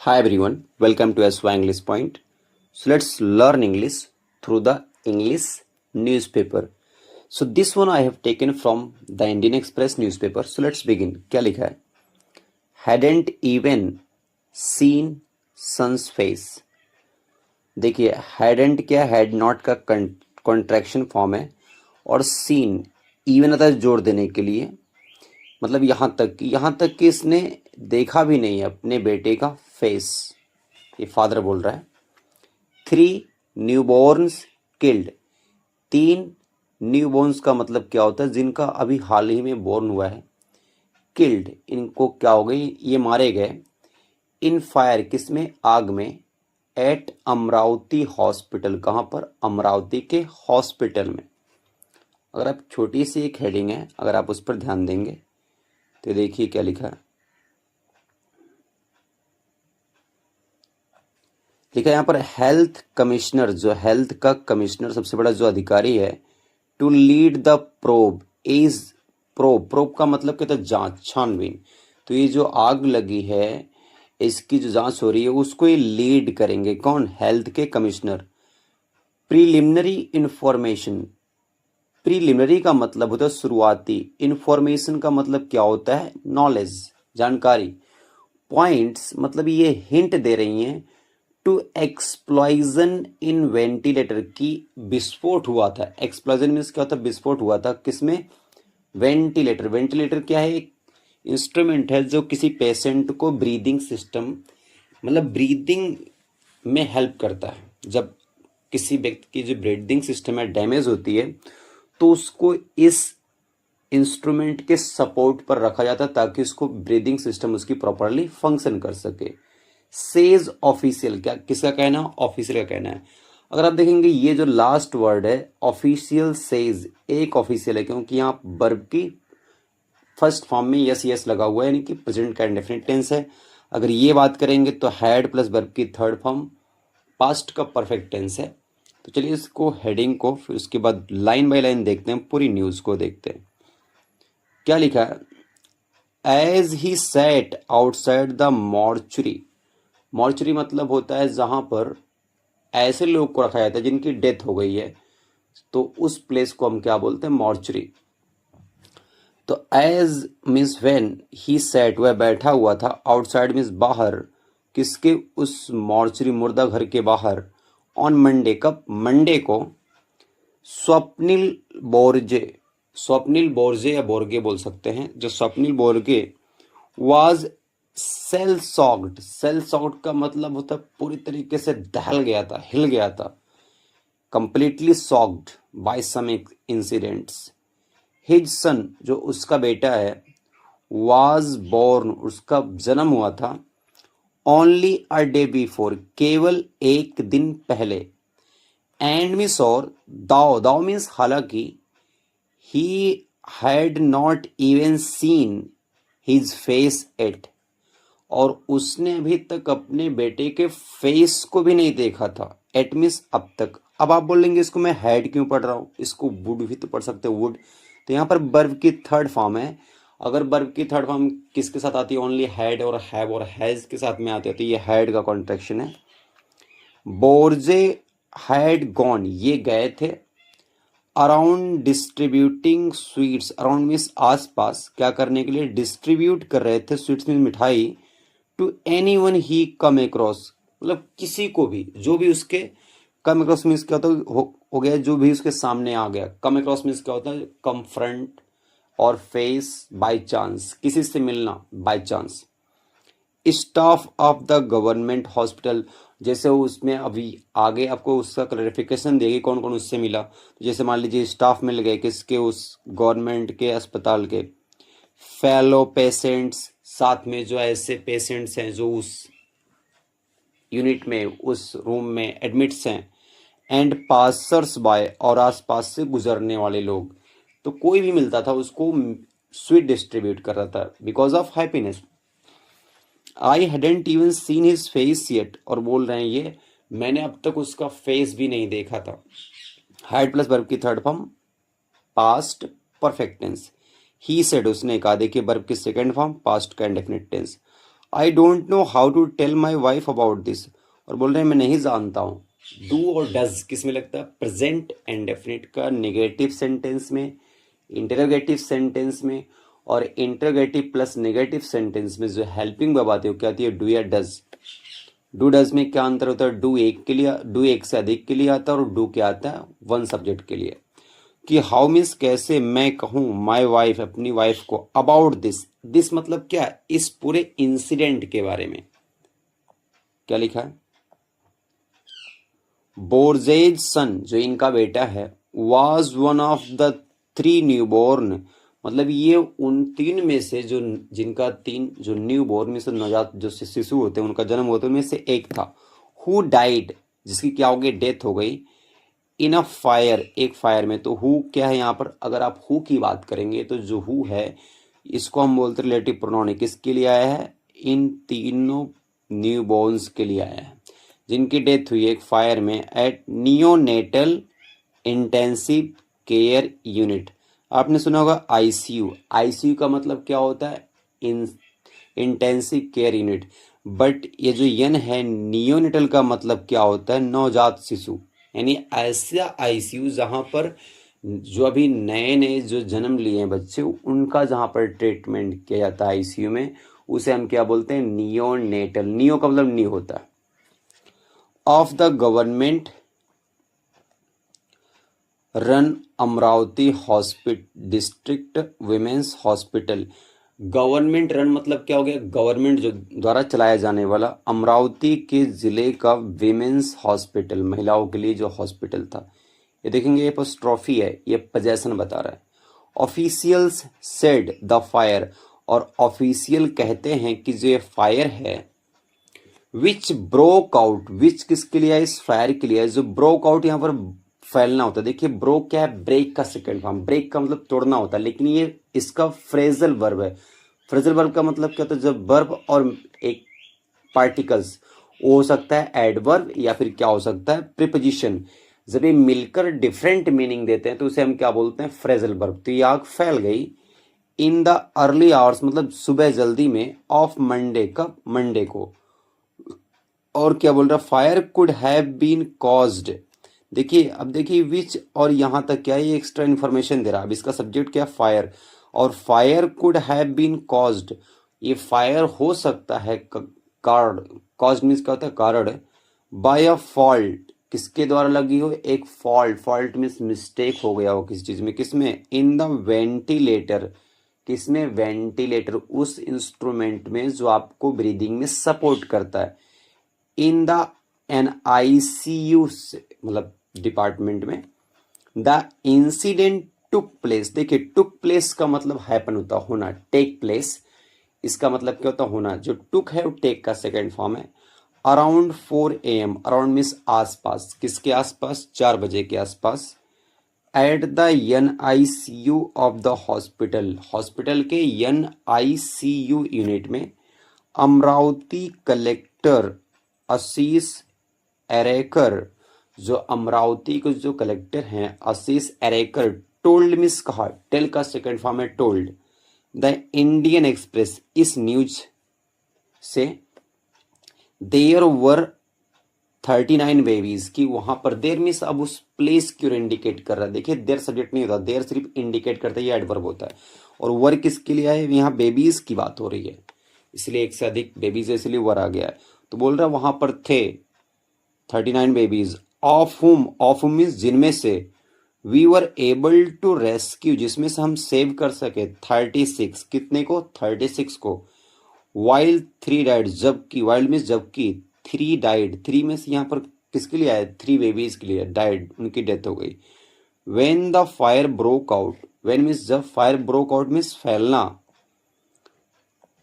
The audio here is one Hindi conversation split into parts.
Hi everyone, welcome to SY English Point. So let's learn English through the English newspaper. So this one I have taken from the Indian Express newspaper. So let's begin. क्या लिखा है? Hadn't even seen sun's face. देखिए hadn't क्या had not का कॉन्ट्रैक्शन फॉर्म है और seen even अतः जोड़ देने के लिए मतलब यहाँ तक कि इसने देखा भी नहीं है अपने बेटे का फेस। ये फादर बोल रहा है। 3 न्यूबॉर्न्स किल्ड। 3 न्यूबॉर्न्स का मतलब क्या होता है? जिनका अभी हाल ही में बोर्न हुआ है। किल्ड इनको क्या हो गई? ये मारे गए। इन फायर किसमें? आग में। At Amravati hospital. कहाँ पर? अमरावती के हॉस्पिटल में। अगर आप छोटी सी एक हेडिंग है, अगर आप उस पर ध्यान देंगे तो देखिए क्या लिखा है। लिखा है यहाँ पर हेल्थ कमिश्नर, जो हेल्थ का कमिश्नर सबसे बड़ा जो अधिकारी है, to lead the probe is probe का मतलब क्या था? जांच, छानबीन। तो ये जो आग लगी है इसकी जो जांच हो रही है उसको ये लीड करेंगे। कौन? हेल्थ के कमिश्नर। Preliminary information. प्रीलिमिनरी का मतलब होता है शुरुआती। इंफॉर्मेशन का मतलब क्या होता है? नॉलेज, जानकारी। पॉइंट्स मतलब ये हिंट दे रही हैं टू एक्सप्लॉजन इन वेंटिलेटर की विस्फोट हुआ था। एक्सप्लॉजन मीन्स क्या होता है? विस्फोट हुआ था। किसमें? वेंटिलेटर। वेंटिलेटर क्या है? एक इंस्ट्रूमेंट है जो किसी पेशेंट को ब्रीदिंग सिस्टम मतलब ब्रीदिंग में हेल्प करता है। जब किसी व्यक्ति की जो ब्रीदिंग सिस्टम है डैमेज होती है तो उसको इस इंस्ट्रूमेंट के सपोर्ट पर रखा जाता है ताकि उसको ब्रीदिंग सिस्टम उसकी प्रॉपरली फंक्शन कर सके। सेज ऑफिशियल, क्या किसका कहना? ऑफिशियल का कहना है। अगर आप देखेंगे ये जो लास्ट वर्ड है ऑफिशियल सेज, एक ऑफिशियल है क्योंकि यहाँ वर्ब की फर्स्ट फॉर्म में यस यस लगा हुआ है, यानी कि प्रेजेंट का इंडेफिनिट टेंस है। अगर ये बात करेंगे तो हैड प्लस वर्ब की थर्ड फॉर्म पास्ट का परफेक्ट टेंस है। तो चलिए इसको हेडिंग को फिर उसके बाद लाइन बाय लाइन देखते हैं, पूरी न्यूज को देखते हैं। क्या लिखा है? As he sat outside the mortuary. Mortuary मतलब होता है जहां पर ऐसे लोग को रखा जाता है जिनकी डेथ हो गई है, तो उस प्लेस को हम क्या बोलते हैं? मॉर्चुरी। तो as means when, he sat वह बैठा हुआ था, आउटसाइड मीन्स बाहर। किसके? उस मॉर्चुरी मुर्दा घर के बाहर। ऑन मंडे, कब? मंडे को। स्वप्निल बोर्जे, स्वप्निल बोर्जे या बोर्गे बोल सकते हैं, जो Swapnil Borge was shell shocked. Shell shocked का मतलब होता है पूरी तरीके से दहल गया था, हिल गया था। कंप्लीटली सॉक्ड बाय सम इंसिडेंट्स। हिज सन, जो उसका बेटा है, वाज बोर्न, उसका जन्म हुआ था। ओनली अ डे बिफोर, केवल एक दिन पहले। एंड मीन्स और, दाओ, दाओ मीन्स हालांकि। He had not even seen his face at, और उसने अभी तक अपने बेटे के फेस को भी नहीं देखा था। एट मीन्स अब तक। अब आप बोलेंगे इसको मैं हैड क्यों पढ़ रहा हूं, इसको वुड भी तो पढ़ सकते हो, वुड। तो यहाँ पर वर्ब की थर्ड फॉर्म है। अगर वर्ब की थर्ड फॉर्म किसके साथ आती है? ओनली हैड और हैव और हैज के साथ में आती है, तो ये हैड का कॉन्ट्रैक्शन है। बोर्जे हैड गॉन, ये गए थे। Around distributing sweets, around means आसपास, क्या करने के लिए? डिस्ट्रीब्यूट कर रहे थे, स्वीट्स मीन्स मिठाई। To anyone he come across, मतलब किसी को भी, जो भी उसके कम अक्रॉस मीन्स क्या होता है? हो गया जो भी उसके सामने आ गया। कम अक्रॉस मीन्स क्या होता है? कम्फ्रंट और फेस बाय चांस, किसी से मिलना by chance. Staff of the government hospital, जैसे उसमें अभी आगे आपको उसका क्लैरिफिकेशन देगी कौन कौन उससे मिला। तो जैसे मान लीजिए स्टाफ मिल गए किसके? उस गवर्नमेंट के अस्पताल के। फेलो पेशेंट्स, साथ में जो ऐसे पेशेंट्स हैं जो उस यूनिट में, उस रूम में एडमिट्स हैं। एंड पासर्स बाय, और आसपास से गुजरने वाले लोग। तो कोई भी मिलता था उसको स्वीट डिस्ट्रीब्यूट कर रहा था because of happiness. I hadn't even seen his face yet, और बोल रहे हैं ये मैंने अब तक उसका फेस भी नहीं देखा था। हैड प्लस वर्ब की third form past perfect tense. He said, उसने कहा। देखिए वर्ब की सेकंड फॉर्म पास्ट का indefinite tense. I don't know how to tell my wife about this, और बोल रहे हैं मैं नहीं जानता हूँ। डू और डज किस में लगता है? प्रेजेंट एंड डेफिनेट का नेगेटिव सेंटेंस में, इंटरोगेटिव सेंटेंस में, और इंटरोगेटिव प्लस नेगेटिव सेंटेंस में जो हेल्पिंग वर्ब आती है वो क्या आती है? डू या डज। डू डज में क्या अंतर होता है? डू एक के लिए, डू एक से अधिक के लिए आता है, और डू क्या आता है? वन सब्जेक्ट के लिए। कि हाउ मीन्स कैसे मैं कहूँ माई वाइफ, अपनी वाइफ को, अबाउट दिस। दिस मतलब क्या? इस पूरे इंसिडेंट के बारे में। क्या लिखा है? बोर्जेज सन, जो इनका बेटा है, was one of the 3 newborn, मतलब ये उन 3 में से जो, जिनका 3 जो न्यूबॉर्न में से नवजात जो शिशु होते हैं उनका जन्म होता है उनमें से एक था। हु डाइड, जिसकी क्या हो गई? डेथ हो गई। इन अ फायर, एक फायर में। तो हु क्या है यहाँ पर? अगर आप हु की बात करेंगे तो जो हु है इसको हम बोलते रिलेटिव प्रोनाउन है। किसके लिए आया है? इन तीनों न्यूबॉर्न्स के लिए आया है जिनकी डेथ हुई एक फायर में at neonatal intensive care unit. आपने सुना होगा आईसीयू। आईसीयू का मतलब क्या होता है? Intensive care unit. बट ये जो यन है नियोनेटल का मतलब क्या होता है? नवजात शिशु। यानी ऐसा आईसीयू जहां पर जो अभी नए नए जो जन्म लिए हैं बच्चे, उनका जहां पर ट्रीटमेंट किया जाता है आईसीयू में, उसे हम क्या बोलते हैं? नियोनेटल। नियो का मतलब नी होता है। Of the government run Amravati hospital district women's hospital. Government run मतलब क्या हो गया? गवर्नमेंट जो द्वारा चलाया जाने वाला अमरावती के जिले का विमेंस हॉस्पिटल, महिलाओं के लिए जो हॉस्पिटल था। ये देखेंगे ये एपोस्ट्रॉफी है, ये पोजेशन बता रहा है। ऑफिशियल्स सेड द फायर, और ऑफिशियल कहते हैं कि जो ये फायर है विच ब्रोक आउट, विच किसके लिए है? इस फायर के लिए है। जो ब्रोक आउट यहाँ पर फैलना होता है। देखिए ब्रोक क्या है? ब्रेक का सेकेंड फॉर्म। ब्रेक का मतलब तोड़ना होता है, लेकिन ये इसका फ्रेजल वर्ब है। फ्रेजल वर्ब का मतलब क्या होता है? जब वर्ब और एक पार्टिकल्स, वो हो सकता है एडवर्ब या फिर क्या हो सकता है? प्रीपोजिशन। जब ये मिलकर डिफरेंट मीनिंग देते हैं तो उसे हम क्या बोलते हैं? Phrasal verb. तो ये आग फैल गई इन द अर्ली आवर्स, मतलब सुबह जल्दी में, ऑफ मंडे, कब? मंडे को। और क्या बोल रहा? Fire could have been caused. देखिए अब देखिए विच, और यहां तक क्या है? ये एक्स्ट्रा इन्फॉर्मेशन दे रहा है। अब इसका सब्जेक्ट क्या? फायर। और fire could have been caused, ये फायर हो सकता है कारण, कॉज्ड मीन्स क्या होता है? कारण। बाय अ फॉल्ट, किसके द्वारा लगी हो? एक फॉल्ट। फॉल्ट मीन्स मिस्टेक हो गया हो किसी चीज में। किसमें? In the ventilator. किसमें? वेंटिलेटर, उस इंस्ट्रूमेंट में जो आपको ब्रीदिंग में सपोर्ट करता है। इन द एन आईसीयू, मतलब डिपार्टमेंट में। The incident took place. देखिए टुक प्लेस का मतलब हैपन होता होना, टेक प्लेस। इसका मतलब क्या होता? होना। जो टुक है वो टेक का सेकेंड फॉर्म है। अराउंड 4 AM, अराउंड मीन्स आसपास। किसके आसपास? 4 बजे के आसपास। At the NICU of the hospital, hospital के NICU यूनिट में। अमरावती कलेक्टर आशीष एरेकर, जो अमरावती के जो कलेक्टर हैं आशीष एरेकर, टोल्ड मिस कहा, टेल का सेकंड फॉर्म है टोल्ड द इंडियन एक्सप्रेस, इस न्यूज से, देयर वर 39 बेबीज, की वहां पर देर मिस, अब उस प्लेस क्यों इंडिकेट कर रहा है? देखिए देर सब्जेक्ट नहीं होता, देर सिर्फ इंडिकेट करता है, ये एडवर्ब होता है। और वर किसके लिए है? यहाँ बेबीज की बात हो रही है, इसलिए एक से अधिक बेबीज है, इसलिए वर आ गया है। तो बोल रहा है वहां पर थे 39 बेबीज, ऑफ हुम मीन्स जिनमें से, we were able to rescue, जिसमें से हम सेव कर सके 36, कितने को? 36 को। वाइल्ड 3 डाइड, जबकि, वाइल्ड मीन्स जबकि, 3 डाइड, 3 में से यहाँ पर किसके लिए आया? 3 बेबीज के लिए, डाइड, उनकी डेथ हो गई। When the fire broke out, when means जब, फायर ब्रोक आउट मीन्स फैलना।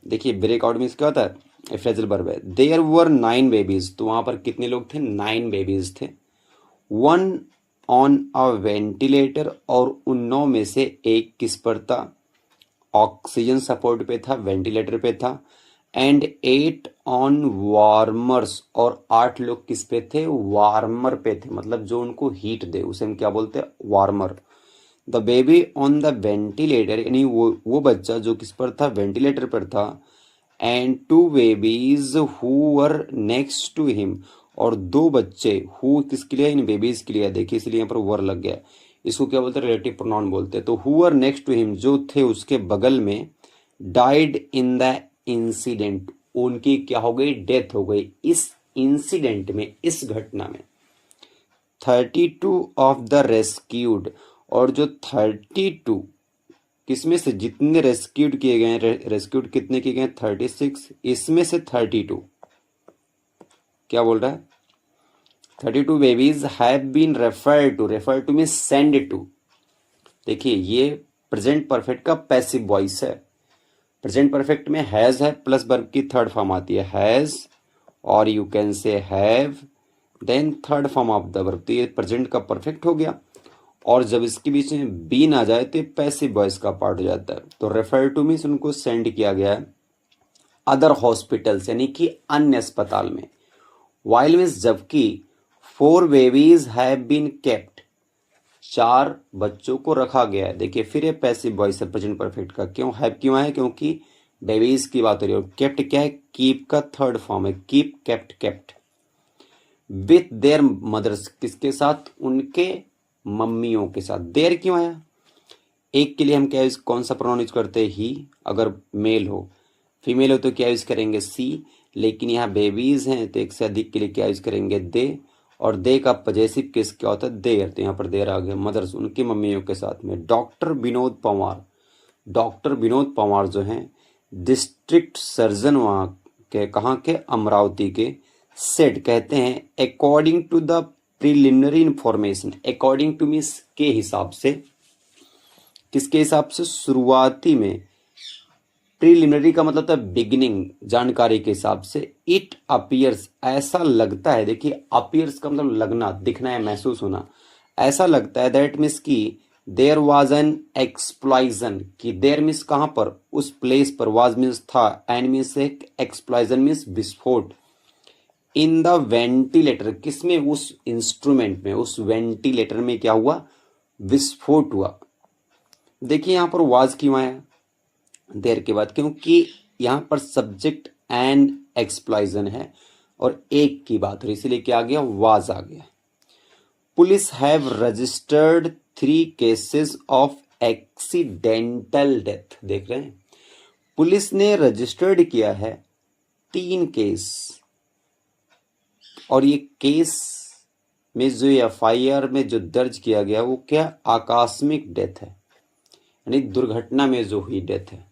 देखिए ब्रेक आउट मीन्स क्या होता है? फ्रेजल वर्ब है। देयर वर 9 बेबीज, तो वहां पर कितने लोग थे? 9 बेबीज थे। 1 ऑन अ वेंटिलेटर, और उन 9 में से एक किस पर था? ऑक्सीजन सपोर्ट पे था, वेंटिलेटर पे था। एंड 8 ऑन वार्मर्स, और 8 लोग किस पे थे? वार्मर पे थे, मतलब जो उनको हीट दे उसे हम क्या बोलते हैं? Warmer. The baby on the ventilator, यानी वो बच्चा जो किस पर था? वेंटिलेटर पर था। And two babies who were next to him, और दो बच्चे, हु किसके लिए, इन बेबीज के लिए, देखिए इसलिए यहाँ पर वर लग गया। इसको क्या बोलते हैं, रिलेटिव प्रोनाउन बोलते हैं। तो who were next to him, जो थे उसके बगल में, डाइड इन द इंसिडेंट, उनकी क्या हो गई, डेथ हो गई इस इंसिडेंट में, इस घटना में। 32 ऑफ द रेस्क्यूड, और जो 32 किसमें से, जितने रेस्क्यूड किए गए, रेस्क्यूड कितने किए गए, 36, इसमें से 32 क्या बोल रहा है, 32 babies have been refer to mean send to. देखिए ये प्रेजेंट परफेक्ट का पैसिव वॉइस है। प्रेजेंट परफेक्ट में हैज है प्लस वर्ब की थर्ड फॉर्म आती है, हैज, और you can say have, then third form of the verb. तो ये प्रेजेंट का परफेक्ट हो गया, और जब इसके बीच में बीन आ जाए तो पैसिव वॉइस का पार्ट हो जाता है। तो रेफर टू मीन्स उनको सेंड किया गया है अदर हॉस्पिटल्स, यानी कि अन्य अस्पताल में। वाइल मीन्स जबकि, 4 बेबीज हैव बीन केप्ट, 4 बच्चों को रखा गया है। देखिए फिर ये पैसिव वॉइस है प्रेजेंट परफेक्ट का, क्यों हैव क्यों है, क्योंकि बेबीज की बात हो रही है। केप्ट क्या है, कीप का थर्ड फॉर्म है, keep, kept, kept. With their mothers, किसके साथ, उनके मम्मियों के साथ। देयर क्यों आया, एक के लिए हम क्या यूज, कौन सा प्रोनाउन यूज करते हैं, ही, अगर मेल हो। फीमेल हो तो क्या यूज करेंगे, सी, लेकिन यहाँ बेबीज हैं तो एक से अधिक के लिए क्या यूज करेंगे, दे, और दे का पजेसिव केस क्या होता है, देर, तो यहाँ पर देर आ गया, मदर्स, उनकी मम्मियों के साथ में। डॉक्टर विनोद पंवार जो हैं डिस्ट्रिक्ट सर्जन वहाँ के, कहाँ के, अमरावती के, सेड कहते हैं, according to the preliminary information, according to means के हिसाब से, किसके हिसाब से, शुरुआती में, प्रिलिमिनरी का मतलब था बिगिनिंग, जानकारी के हिसाब से, इट अपीयर्स, ऐसा लगता है। देखिए अपीयर्स का मतलब लगना, दिखना या महसूस होना, ऐसा लगता है, दैट मीन्स की देयर वाज एन एक्सप्लॉजन, कि देयर मीन्स कहाँ पर, उस प्लेस पर, वाज मीन्स था, एंड मीन्स एक्सप्लॉजन मीन्स विस्फोट, इन द वेंटिलेटर, किसमें, उस इंस्ट्रूमेंट में, उस वेंटिलेटर में क्या हुआ, विस्फोट हुआ। देखिए यहां पर वाज क्यों आया देर के बाद, क्योंकि यहां पर सब्जेक्ट एंड एक्सप्लॉजन है और एक की बात हो रही, इसीलिए क्या आ गया, वाज आ गया। Police have registered 3 cases of accidental death, देख रहे हैं, पुलिस ने रजिस्टर्ड किया है 3 केस, और ये केस में जो एफआईआर में जो दर्ज किया गया वो क्या, आकस्मिक डेथ है, यानी दुर्घटना में जो हुई डेथ है।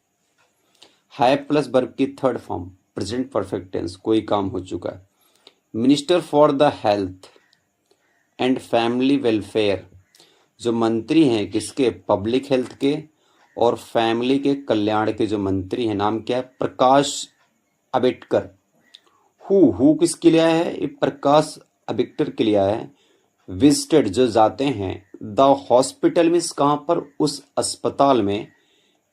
है प्लस वर्ब की third form, present perfect tense, कोई काम हो चुका है। Minister for the health and family welfare, जो मंत्री हैं किसके, पब्लिक हेल्थ के और फैमिली के कल्याण के जो मंत्री हैं, नाम क्या है, प्रकाश अम्बेडकर। हु किसके लिए आया है, ये प्रकाश अम्बेडकर के लिए आया है। विजिटेड, जो जाते हैं, द हॉस्पिटल मीन्स कहाँ पर, उस अस्पताल में,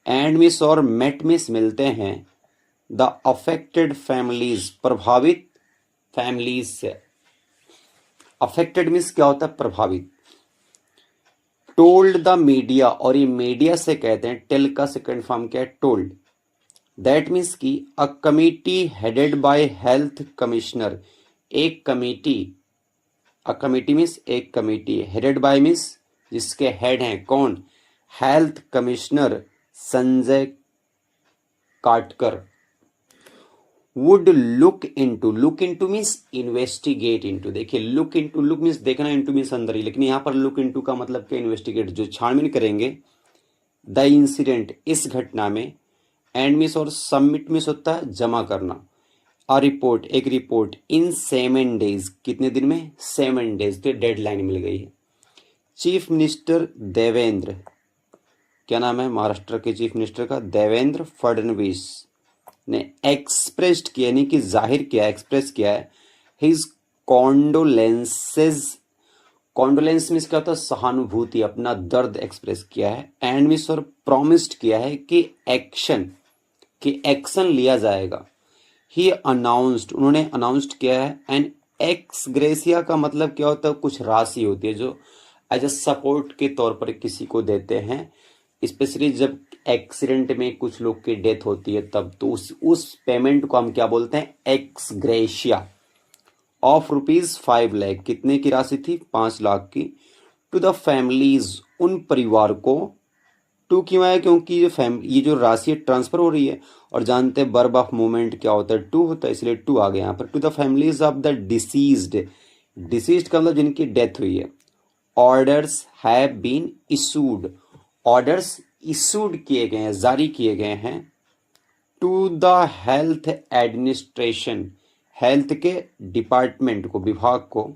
एंड मिस और मेट मिस मिलते हैं, द अफेक्टेड फैमिलीज, प्रभावित फैमिलीज से। अफेक्टेड मीन्स क्या होता है, प्रभावित। टोल्ड द मीडिया, और ये मीडिया से कहते हैं, टेल का सेकंड फॉर्म क्या है, टोल्ड। दैट मीन्स की a committee headed by health commissioner, एक कमिटी, अ कमिटी मीन्स एक कमिटी, हेडेड बाय मीन्स जिसके हेड हैं, कौन, हेल्थ कमिश्नर संजय काटकर। Would look into means investigate into. देखिए लुक मीन्स देखना, इनटू मीन्स अंदर ही, लेकिन यहां पर लुक इनटू का मतलब क्या, इन्वेस्टिगेट, जो छानबीन करेंगे, द इंसिडेंट, इस घटना में, एंड मिस और सबमिट मिस होता है जमा करना, अ रिपोर्ट, एक रिपोर्ट, इन 7 डेज, कितने दिन में, 7 डेज, तो डेडलाइन मिल गई है। चीफ मिनिस्टर देवेंद्र, क्या नाम है महाराष्ट्र के चीफ मिनिस्टर का, देवेंद्र फडणवीस ने एक्सप्रेस्ड किया, यानी कि जाहिर किया, एक्सप्रेस किया है, हिज कॉन्डोलेंसेज, कॉन्डोलेंस मीन्स क्या होता है, सहानुभूति, अपना दर्द एक्सप्रेस किया है, एंड मीन्स और प्रॉमिस्ड किया है कि एक्शन लिया जाएगा। ही अनाउंस्ड, उन्होंने अनाउंस्ड किया है। एंड एक्स ग्रेसिया का मतलब क्या होता है, कुछ राशि होती है जो एज ए सपोर्ट के तौर पर किसी को देते हैं, स्पेशली जब एक्सीडेंट में कुछ लोग की डेथ होती है तब, तो उस पेमेंट को हम क्या बोलते हैं, एक्स ग्रेशिया ऑफ ₹5 लाख। कितने की राशि थी, 5 लाख की। टू द फैमिलीज, उन परिवार को। टू क्यों आया, क्योंकि ये जो राशि ट्रांसफर हो रही है, और जानते हैं वर्ब ऑफ मूवमेंट क्या होता है, टू होता है, इसलिए टू आ गया यहाँ पर। To the families of the deceased, deceased का मतलब जिनकी डेथ हुई है। Orders have been issued, orders issued किए गए हैं, जारी किए गए हैं। To the health administration, health के डिपार्टमेंट को, विभाग को।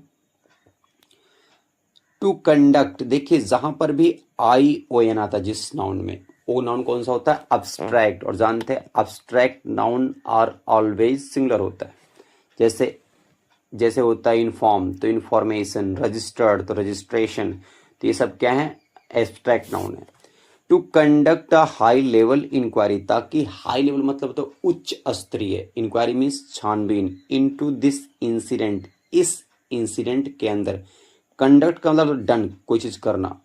टू कंडक्ट, देखिए जहां पर भी ION आता है जिस नाउन में, वो नाउन कौन सा होता है, अब्स्ट्रैक्ट। और जानते हैं abstract noun are always singular होता है। जैसे जैसे होता है इन्फॉर्म तो इंफॉर्मेशन, रजिस्टर्ड तो रजिस्ट्रेशन, तो ये सब क्या है, एब्स्ट्रैक्ट नाउन है। To conduct a high level inquiry, ताकि हाई लेवल मतलब तो उच्च स्तरीय, इंक्वायरी मीन्स छानबीन, इनटू दिस इंसिडेंट, इस इंसिडेंट के अंदर। कंडक्ट का मतलब डन, कोई चीज करना।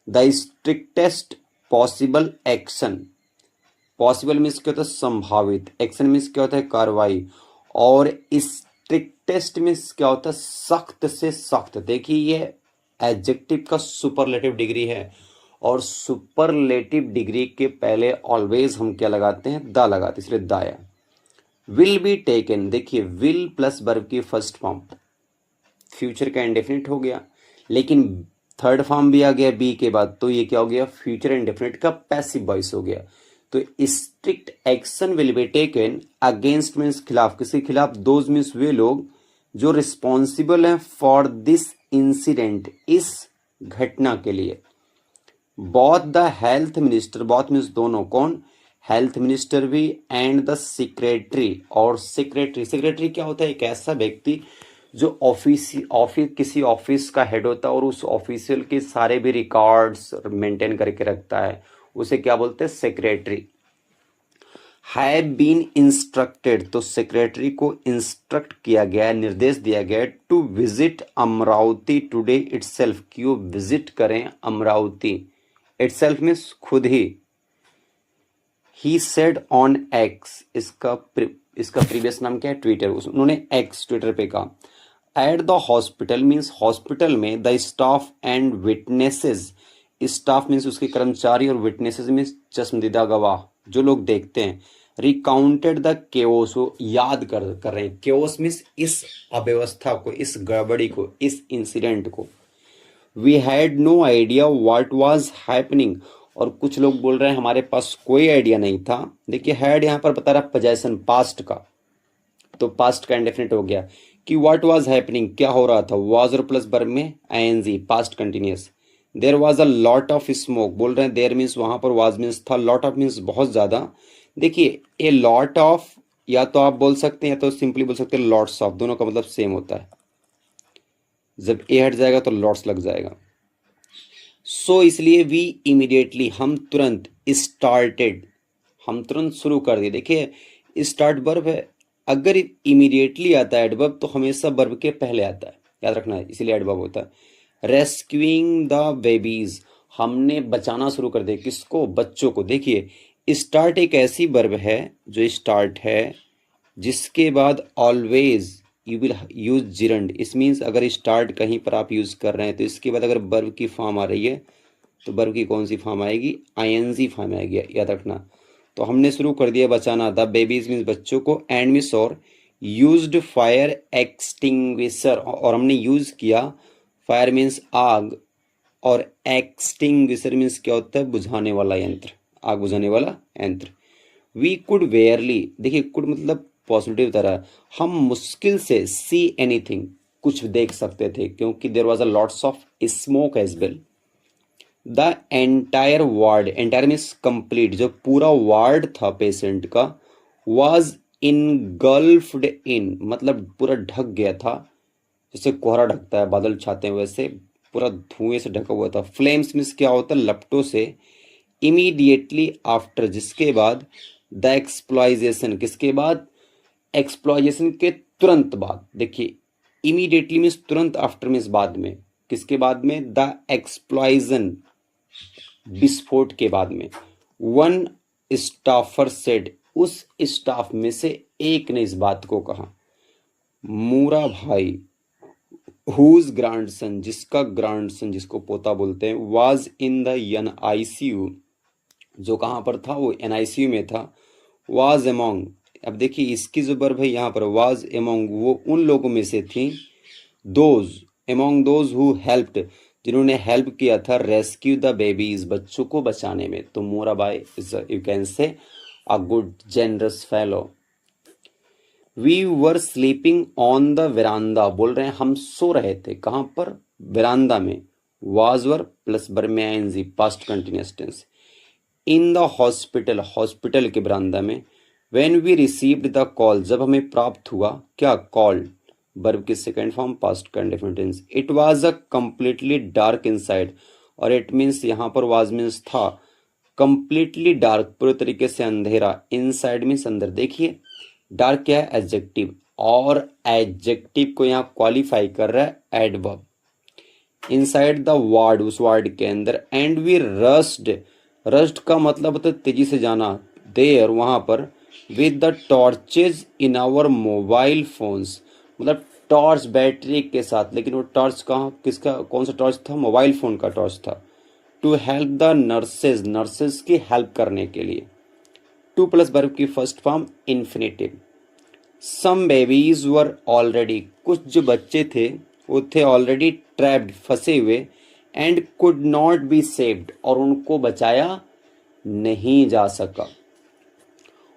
The strictest possible action, possible means क्या होता है, संभावित, एक्शन मीन्स क्या होता है, कार्रवाई, और स्ट्रिक्टेस्ट मीन्स क्या होता है, सख्त से सख्त। देखिए ये एडजेक्टिव का सुपरलेटिव डिग्री है, और सुपरलेटिव डिग्री के पहले ऑलवेज हम क्या लगाते हैं, द लगाते हैं, इसलिए दाया। विल बी टेकन, देखिए विल प्लस वर्ब की फर्स्ट फॉर्म, फ्यूचर का इंडेफिनिट हो गया, लेकिन थर्ड फॉर्म भी आ गया बी के बाद, तो ये क्या हो गया, फ्यूचर इंडेफिनिट का पैसिव वॉइस हो गया। तो strict action will be taken against means खिलाफ, किसी खिलाफ, दोज मीन्स वे लोग जो रिस्पॉन्सिबल हैं फॉर दिस इंसिडेंट, इस घटना के लिए। Both the health minister, both means दोनों, कौन, हेल्थ मिनिस्टर भी, एंड द सेक्रेटरी, और सेक्रेटरी, सेक्रेटरी क्या होता है, एक ऐसा व्यक्ति जो ऑफिस किसी ऑफिस का हेड होता है, और उस ऑफिशियल के सारे भी रिकॉर्ड्स मेंटेन करके रखता है, उसे क्या बोलते हैं, सेक्रेटरी। हैव बीन इंस्ट्रक्टेड, तो सेक्रेटरी को इंस्ट्रक्ट किया गया, निर्देश दिया गया, to visit Amravati today itself, कि वो विजिट करें अमरावती, इटसेल्फ मीन्स खुद ही। ही सेड ऑन एक्स, इसका प्रीवियस नाम क्या है, ट्विटर, उन्होंने एक्स ट्विटर पे कहा। At the hospital means hospital में, the staff and witnesses, staff means उसके कर्मचारी, और विटनेसेस मीन्स चश्मदीदा गवाह, जो लोग देखते हैं। रिकाउंटेड द केओस, वो याद कर रहे हैं, केओस मीन्स इस अव्यवस्था को, इस गड़बड़ी को, इस इंसिडेंट को। We had no idea what was happening, और कुछ लोग बोल रहे हैं हमारे पास कोई आइडिया नहीं था। देखिए हैड यहाँ पर बता रहा पोजेशन पास्ट का, तो पास्ट का इंडेफिनिट हो गया कि व्हाट वाज हैपनिंग, क्या हो रहा था, वाज और प्लस वर्ब में ING, past continuous. There was a lot of smoke, बोल रहे हैं देयर मीन्स वहां पर, वाज मीन्स था, लॉट ऑफ मीन्स बहुत ज्यादा। देखिए ए लॉट ऑफ, या तो आप बोल सकते हैं या तो सिंपली बोल सकते हैं लॉट्स ऑफ, दोनों का मतलब सेम होता है, जब ए हट जाएगा तो लॉट्स लग जाएगा। सो इसलिए वी इमीडिएटली, हम तुरंत, स्टार्टेड, हम तुरंत शुरू कर दिए। देखिए स्टार्ट वर्ब है, अगर इमीडिएटली आता है एडवर्ब तो हमेशा वर्ब के पहले आता है, याद रखना है, इसीलिए एडवर्ब होता है। रेस्क्यूइंग द बेबीज, हमने बचाना शुरू कर दिया, किसको, बच्चों को। देखिए स्टार्ट एक ऐसी वर्ब है जो स्टार्ट है जिसके बाद always you will use gerund, इस मीन्स अगर स्टार्ट कहीं पर आप यूज कर रहे हैं तो इसके बाद अगर वर्ब की फॉर्म आ रही है तो वर्ब की कौन सी फॉर्म आएगी, ING फॉर्म आएगी, याद रखना। तो हमने शुरू कर दिया बचाना, द बेबीज मीन्स बच्चों को, एंड मीन्स और, यूज्ड फायर एक्सटिंग्विशर, और हमने यूज किया, फायर मीन्स आग, और एक्सटिंग्विशर मीन्स क्या होता है, बुझाने वाला यंत्र, आग बुझाने वाला यंत्र। वी कुड वेयरली, देखिए कुड मतलब पॉजिटिव तरह, हम मुश्किल से, सी एनीथिंग, कुछ देख सकते थे, क्योंकि there was a lots of smoke as well. The entire ward, entire means complete, जो पूरा वार्ड था पेशेंट का, वाज इनगल्फ्ड इन, मतलब पूरा ढक गया था, जैसे कोहरा ढकता है, बादल छाते हैं, वैसे पूरा धुएं से ढका हुआ था। फ्लेम्स मीन्स क्या होता है, लपटों से। इमीडिएटली आफ्टर, जिसके बाद। द एक्सप्लॉइजेशन, किसके बाद, एक्सप्लॉइजेशन के तुरंत बाद। देखिए इमीडिएटली मीन्स तुरंत, आफ्टर मीन्स बाद में, किसके बाद में, द एक्सप्लॉइजन, विस्फोट के बाद में, वन स्टाफर सेड, उस स्टाफ में से एक ने इस बात को कहा, मूरा भाई हुज ग्रैंडसन, जिसका ग्रैंडसन, जिसको पोता बोलते हैं, वाज इन द एनआईसीयू, जो कहाँ पर था, वो एनआईसीयू में था, वाज एमोंग, अब देखिए इसकी जो वर्ब है यहाँ पर वाज एमोंग, वो उन लोगों में से थी, those among those who helped, जिन्होंने हेल्प किया था, रेस्क्यू द बेबीज, बच्चों को बचाने में। तो मोराबाई is you can say a good generous fellow. We were sleeping on the veranda, बोल रहे हैं हम सो रहे थे, कहाँ पर, वेरांडा में। वाज वर प्लस बर्मे ING, past continuous tense. In the hospital, hospital के बरामदा में। When we received the call, जब हमें प्राप्त हुआ क्या, कॉल, वर्ब की सेकेंड फॉर्म पास्ट का indefinite tense. It was a completely dark inside, और इट मीन्स यहाँ पर वाज मीन्स था, कंप्लीटली डार्क पूरे तरीके से अंधेरा, इनसाइड मीन्स अंदर। देखिए डार्क क्या है, एडजेक्टिव, और एडजेक्टिव को यहाँ क्वालिफाई कर रहा है एडवर्ब। इनसाइड द वार्ड, उस वार्ड के अंदर। एंड वी रस्ड, रस्ट का मतलब होता है तेजी से जाना, देयर वहां पर, with the torches in our mobile phones, मतलब टॉर्च बैटरी के साथ, लेकिन वो टॉर्च कहाँ, किसका, कौन सा टॉर्च था, मोबाइल फोन का टॉर्च था। To help the nurses, nurses की हेल्प करने के लिए। टू प्लस वर्ब की first form infinitive. Some babies were already, कुछ जो बच्चे थे वो थे ऑलरेडी ट्रैप्ड, फंसे हुए, and could not be saved, और उनको बचाया नहीं जा सका।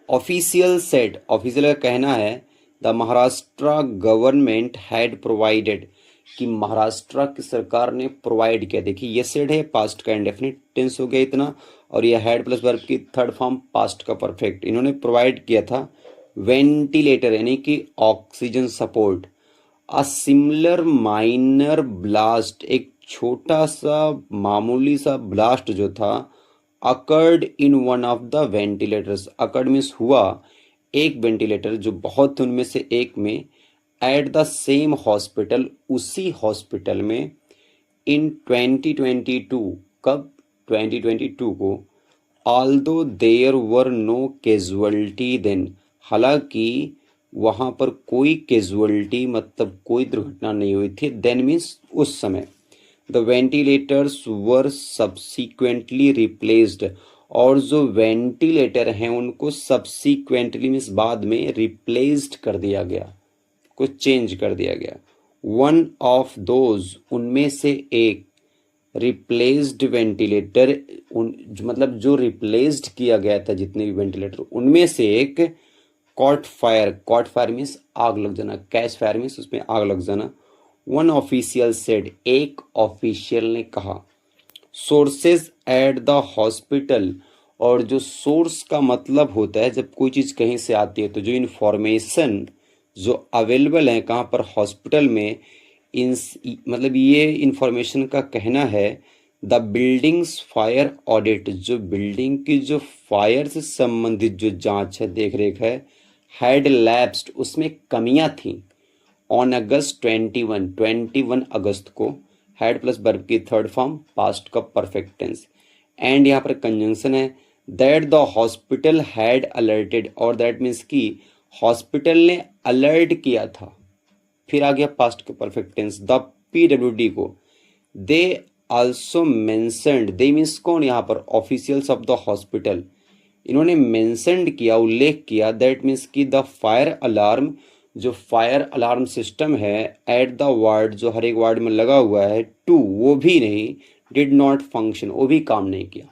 ऑफिशियल सेड, ऑफिशियल का कहना है, the Maharashtra government had provided, कि महाराष्ट्र की सरकार ने प्रोवाइड किया। देखिए ये सेड है, पास्ट का इंडेफिनिट टेंस हो गया इतना, और ये हैड प्लस वर्ब की थर्ड फॉर्म पास्ट का परफेक्ट। इन्होंने प्रोवाइड किया था वेंटिलेटर, यानी कि oxygen support. A similar minor blast, एक छोटा सा मामूली सा ब्लास्ट जो था, occurred in one of the ventilators, occurred means हुआ, एक वेंटिलेटर जो बहुत थे उनमें से एक में, एट द सेम हॉस्पिटल, उसी हॉस्पिटल में, इन 2022, कब, 2022 को। Although there were no casualty then, हालांकि वहां पर कोई कैजुअलिटी मतलब कोई दुर्घटना नहीं हुई थी, देन मीन्स उस समय। The ventilators were subsequently replaced, और जो वेंटिलेटर हैं उनको सब्सिक्वेंटली मीन्स बाद में रिप्लेस्ड कर दिया गया, कुछ चेंज कर दिया गया। वन ऑफ दोज, उनमें से एक, रिप्लेस्ड वेंटिलेटर, मतलब जो रिप्लेस्ड किया गया था जितने भी वेंटिलेटर, उनमें से एक, cot fire, cot fire means आग लग जाना, कैच फायर मीन्स उसमें आग लग जाना। वन ऑफिशियल सेड, एक ऑफिशियल ने कहा। सोर्सेज एट द हॉस्पिटल, और जो सोर्स का मतलब होता है जब कोई चीज़ कहीं से आती है, तो जो इन्फॉर्मेशन जो अवेलेबल है कहाँ पर, हॉस्पिटल में, इन मतलब ये इन्फॉर्मेशन का कहना है, द बिल्डिंग्स फायर ऑडिट, जो बिल्डिंग की जो फायर से संबंधित जो जांच है, देख रेख है, हैड लैप्स्ड, उसमें कमियां थी, ऑन अगस्त 21 अगस्त को। हैड प्लस वर्ब की थर्ड फॉर्म पास्ट का परफेक्ट टेंस। एंड यहाँ पर कंजंक्शन है, that the hospital had alerted, और दैट मीन्स की हॉस्पिटल ने अलर्ट किया था। फिर आ गया पास्ट का परफेक्ट टेंस, द पीडब्ल्यूडी को। They also mentioned, they means कौन यहाँ पर, ऑफिशियल्स ऑफ द हॉस्पिटल, इन्होंने मेंशनड किया, उल्लेख किया, दैट मीन्स की द फायर अलार्म, जो फायर अलार्म सिस्टम है एट द वार्ड, जो हर एक वार्ड में लगा हुआ है, टू, वो भी नहीं, डिड नॉट फंक्शन, वो भी काम नहीं किया।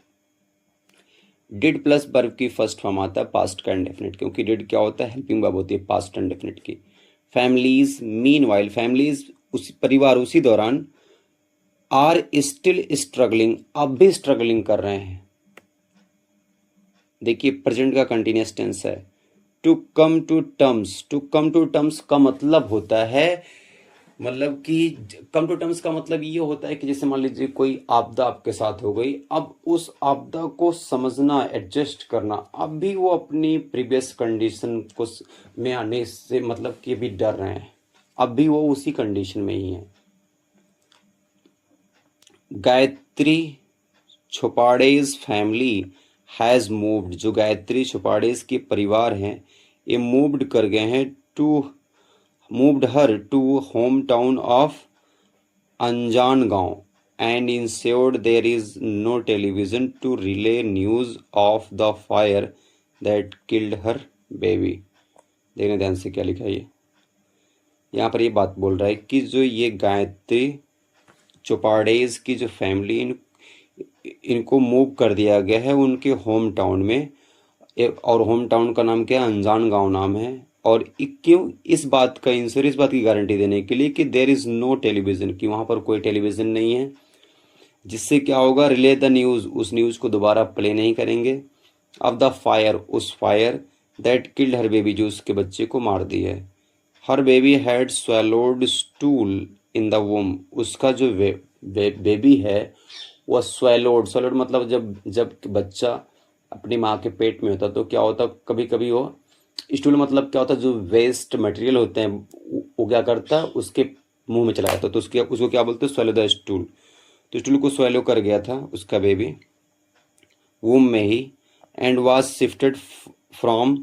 डिड प्लस वर्ब की फर्स्ट फॉर्म आता है पास्ट का इंडेफिनिट, क्योंकि डिड क्या होता है, हेल्पिंग वर्ब होती है पास्ट इंडेफिनिट की। फैमिलीज, मीनवाइल, फैमिलीज उसी परिवार, उसी दौरान, आर स्टिल स्ट्रगलिंग, अब भी स्ट्रगलिंग कर रहे हैं। देखिए प्रेजेंट का कंटिन्यूअस टेंस है। To come to terms, to come to terms का मतलब होता है, मतलब कि कम टू टर्म्स का मतलब ये होता है कि जैसे मान लीजिए कोई आपदा आपके साथ हो गई, अब उस आपदा को समझना, एडजस्ट करना, अब भी वो अपनी प्रीवियस कंडीशन को में आने से मतलब कि भी डर रहे हैं, अब भी वो उसी कंडीशन में ही है। गायत्री छोपाड़ेज फैमिली हैज़ मूव्ड, जो गायत्री चौपाड़ेस के परिवार हैं ये मूव्ड कर गए हैं to moved her to home town of अनजान गांव and insured there is no television to relay news of the fire that killed her baby. देखना ध्यान से क्या लिखा है ये। यहाँ पर ये बात बोल रहा है कि जो ये गायत्री चौपाड़ेज की जो फैमिली इनको मूव कर दिया गया है उनके होम टाउन में, और होम टाउन का नाम क्या है, अनजान गांव नाम है। और क्यों, इस बात का इंश्योरेंस, इस बात की गारंटी देने के लिए कि देयर इज़ नो टेलीविज़न, कि वहाँ पर कोई टेलीविज़न नहीं है, जिससे क्या होगा, रिले द न्यूज़, उस न्यूज़ को दोबारा प्ले नहीं करेंगे, ऑफ द फायर, उस fire that killed her baby, जो उसके बच्चे को मार दिया है। Her baby had swallowed stool in the womb, उसका जो बेबी है वह स्वेलोड, स्वेलोड मतलब जब जब बच्चा अपनी माँ के पेट में होता तो क्या होता, कभी कभी वो स्टूल मतलब क्या होता, जो वेस्ट मटेरियल होते हैं वो क्या करता है उसके मुंह में चला जाता, तो उसको क्या बोलते हैं, स्वेलो द स्टूल। तो स्टूल को स्वेलो कर गया था उसका बेबी वूम में ही, and was shifted from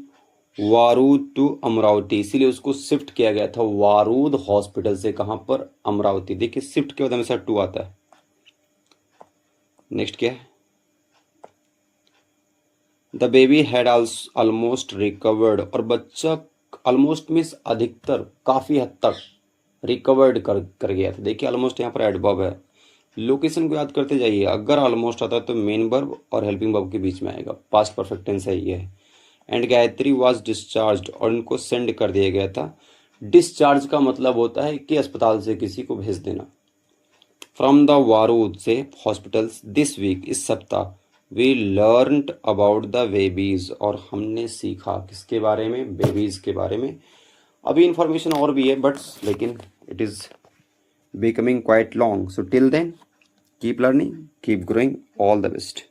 Warud to Amravati, इसीलिए उसको शिफ्ट किया गया था वारूद हॉस्पिटल से, कहाँ पर, अमरावती। देखिए शिफ्ट के बाद हमेशा टू आता है। नेक्स्ट क्या है, the baby had almost recovered, और बच्चा ऑलमोस्ट मीन्स अधिकतर, काफ़ी हद तक रिकवर्ड कर गया था। देखिए ऑलमोस्ट यहाँ पर एडवर्ब है, लोकेशन को याद करते जाइए, अगर ऑलमोस्ट आता है तो मेन वर्ब और हेल्पिंग वर्ब के बीच में आएगा, पास्ट परफेक्ट टेंस है ये। एंड गायत्री वाज डिस्चार्ज्ड, और इनको सेंड कर दिया गया था। डिस्चार्ज का मतलब होता है कि अस्पताल से किसी को भेज देना। फ्रॉम द वारूद से हॉस्पिटल्स दिस वीक, इस सप्ताह, we learned about the babies, और हमने सीखा किसके बारे में, बेबीज के बारे में। अभी इंफॉर्मेशन और भी है बट लेकिन it is becoming quite long. So till then, keep learning, keep growing. All the best.